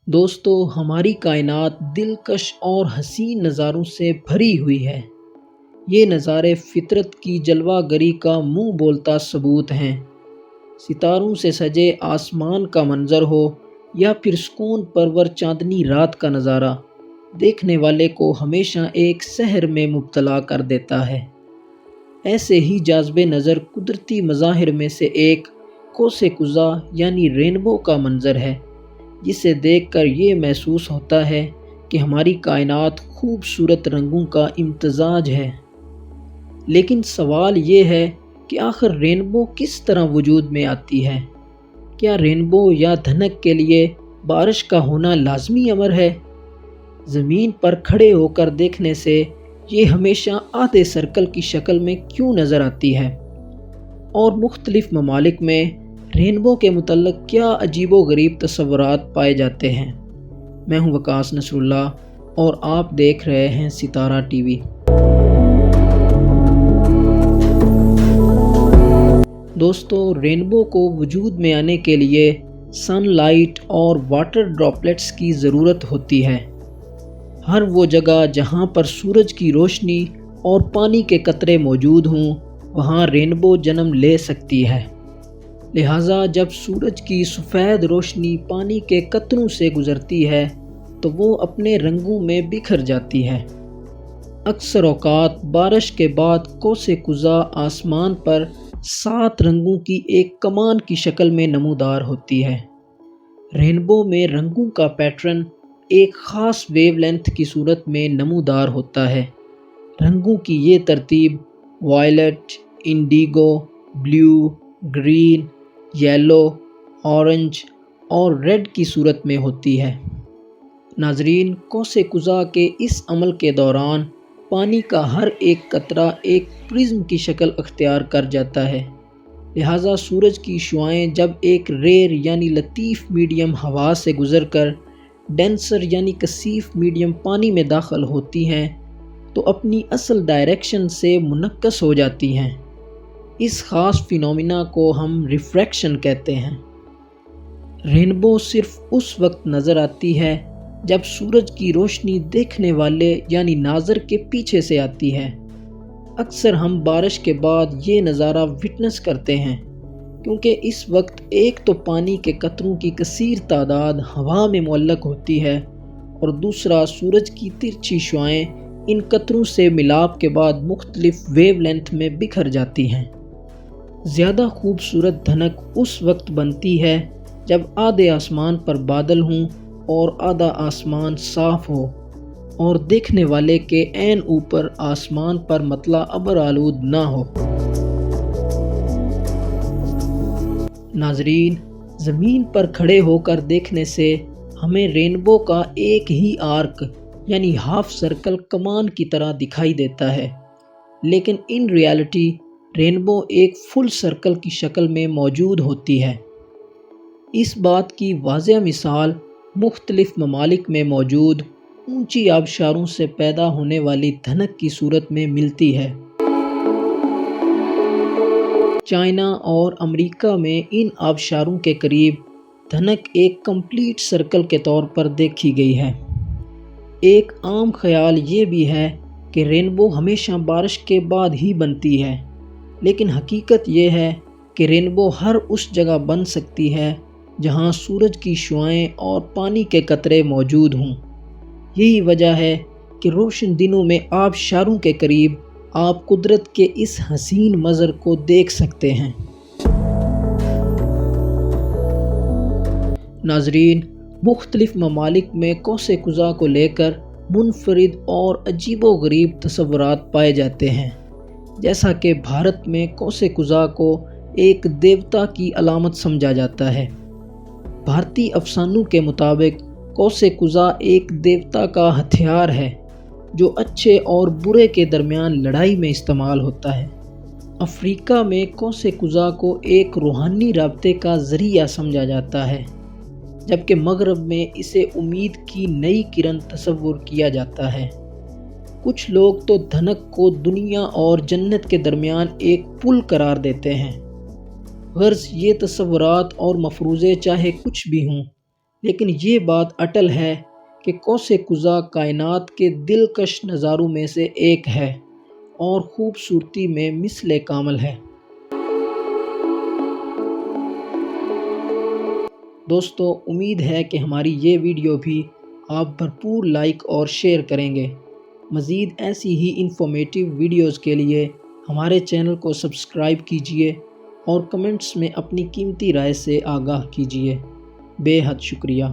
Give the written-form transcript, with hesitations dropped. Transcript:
دوستو ہماری کائنات دلکش اور حسین نظاروں سے بھری ہوئی ہے۔ یہ نظارے فطرت کی جلوہ گری کا منہ بولتا ثبوت ہیں۔ ستاروں سے سجے آسمان کا منظر ہو یا پھر سکون پرور چاندنی رات کا نظارہ، دیکھنے والے کو ہمیشہ ایک سحر میں مبتلا کر دیتا ہے۔ ایسے ہی جاذب نظر قدرتی مظاہر میں سے ایک قوس قزح یعنی رینبو کا منظر ہے، جسے دیکھ کر یہ محسوس ہوتا ہے کہ ہماری کائنات خوبصورت رنگوں کا امتزاج ہے۔ لیکن سوال یہ ہے کہ آخر رینبو کس طرح وجود میں آتی ہے؟ کیا رینبو یا دھنک کے لیے بارش کا ہونا لازمی امر ہے؟ زمین پر کھڑے ہو کر دیکھنے سے یہ ہمیشہ آدھے سرکل کی شکل میں کیوں نظر آتی ہے؟ اور مختلف ممالک میں رینبو کے متعلق کیا عجیب و غریب تصورات پائے جاتے ہیں؟ میں ہوں وقاص نصر اللہ اور آپ دیکھ رہے ہیں ستارہ ٹی وی۔ دوستو، رینبو کو وجود میں آنے کے لیے سن لائٹ اور واٹر ڈراپلیٹس کی ضرورت ہوتی ہے۔ ہر وہ جگہ جہاں پر سورج کی روشنی اور پانی کے قطرے موجود ہوں، وہاں رینبو جنم لے سکتی ہے۔ لہٰذا جب سورج کی سفید روشنی پانی کے قطروں سے گزرتی ہے تو وہ اپنے رنگوں میں بکھر جاتی ہے۔ اکثر اوقات بارش کے بعد قوس قزح آسمان پر 7 رنگوں کی ایک کمان کی شکل میں نمودار ہوتی ہے۔ رینبو میں رنگوں کا پیٹرن ایک خاص ویو لینتھ کی صورت میں نمودار ہوتا ہے۔ رنگوں کی یہ ترتیب violet, indigo, blue, green, yellow, orange اور ریڈ کی صورت میں ہوتی ہے۔ ناظرین، قوس قزح کے اس عمل کے دوران پانی کا ہر ایک قطرہ ایک پرزم کی شکل اختیار کر جاتا ہے۔ لہٰذا سورج کی شعاعیں جب ایک ریئر یعنی لطیف میڈیم ہوا سے گزر کر ڈینسر یعنی کثیف میڈیم پانی میں داخل ہوتی ہیں تو اپنی اصل ڈائریکشن سے منعکس ہو جاتی ہیں۔ اس خاص فینومینا کو ہم ریفریکشن کہتے ہیں۔ رینبو صرف اس وقت نظر آتی ہے جب سورج کی روشنی دیکھنے والے یعنی ناظر کے پیچھے سے آتی ہے۔ اکثر ہم بارش کے بعد یہ نظارہ وٹنس کرتے ہیں، کیونکہ اس وقت ایک تو پانی کے قطروں کی کثیر تعداد ہوا میں معلق ہوتی ہے اور دوسرا سورج کی ترچھی شعاعیں ان قطروں سے ملاپ کے بعد مختلف ویو لینتھ میں بکھر جاتی ہیں۔ زیادہ خوبصورت دھنک اس وقت بنتی ہے جب آدھے آسمان پر بادل ہوں اور آدھا آسمان صاف ہو اور دیکھنے والے کے عین اوپر آسمان پر مطلع ابر آلود نہ ہو۔ ناظرین، زمین پر کھڑے ہو کر دیکھنے سے ہمیں رینبو کا ایک ہی آرک یعنی ہاف سرکل کمان کی طرح دکھائی دیتا ہے، لیکن ان ریالٹی رینبو ایک فل سرکل کی شکل میں موجود ہوتی ہے۔ اس بات کی واضح مثال مختلف ممالک میں موجود اونچی آبشاروں سے پیدا ہونے والی دھنک کی صورت میں ملتی ہے۔ چائنا اور امریکہ میں ان آبشاروں کے قریب دھنک ایک کمپلیٹ سرکل کے طور پر دیکھی گئی ہے۔ ایک عام خیال یہ بھی ہے کہ رینبو ہمیشہ بارش کے بعد ہی بنتی ہے، لیکن حقیقت یہ ہے کہ رینبو ہر اس جگہ بن سکتی ہے جہاں سورج کی شعاعیں اور پانی کے قطرے موجود ہوں۔ یہی وجہ ہے کہ روشن دنوں میں آبشاروں کے قریب آپ قدرت کے اس حسین منظر کو دیکھ سکتے ہیں۔ ناظرین، مختلف ممالک میں قوس قزح کو لے کر منفرد اور عجیب و غریب تصورات پائے جاتے ہیں۔ جیسا کہ بھارت میں قوس قزح کو ایک دیوتا کی علامت سمجھا جاتا ہے۔ بھارتی افسانوں کے مطابق قوس قزح ایک دیوتا کا ہتھیار ہے جو اچھے اور برے کے درمیان لڑائی میں استعمال ہوتا ہے۔ افریقہ میں قوس قزح کو ایک روحانی رابطے کا ذریعہ سمجھا جاتا ہے، جبکہ مغرب میں اسے امید کی نئی کرن تصور کیا جاتا ہے۔ کچھ لوگ تو دھنک کو دنیا اور جنت کے درمیان ایک پل قرار دیتے ہیں۔ غرض یہ تصورات اور مفروضے چاہے کچھ بھی ہوں، لیکن یہ بات اٹل ہے کہ قوس قزح کائنات کے دلکش نظاروں میں سے ایک ہے اور خوبصورتی میں مثل کامل ہے۔ دوستو، امید ہے کہ ہماری یہ ویڈیو بھی آپ بھرپور لائک اور شیئر کریں گے۔ مزید ایسی ہی انفارمیٹیو ویڈیوز کے لیے ہمارے چینل کو سبسکرائب کیجیے اور کمنٹس میں اپنی قیمتی رائے سے آگاہ کیجیے۔ بے حد شکریہ۔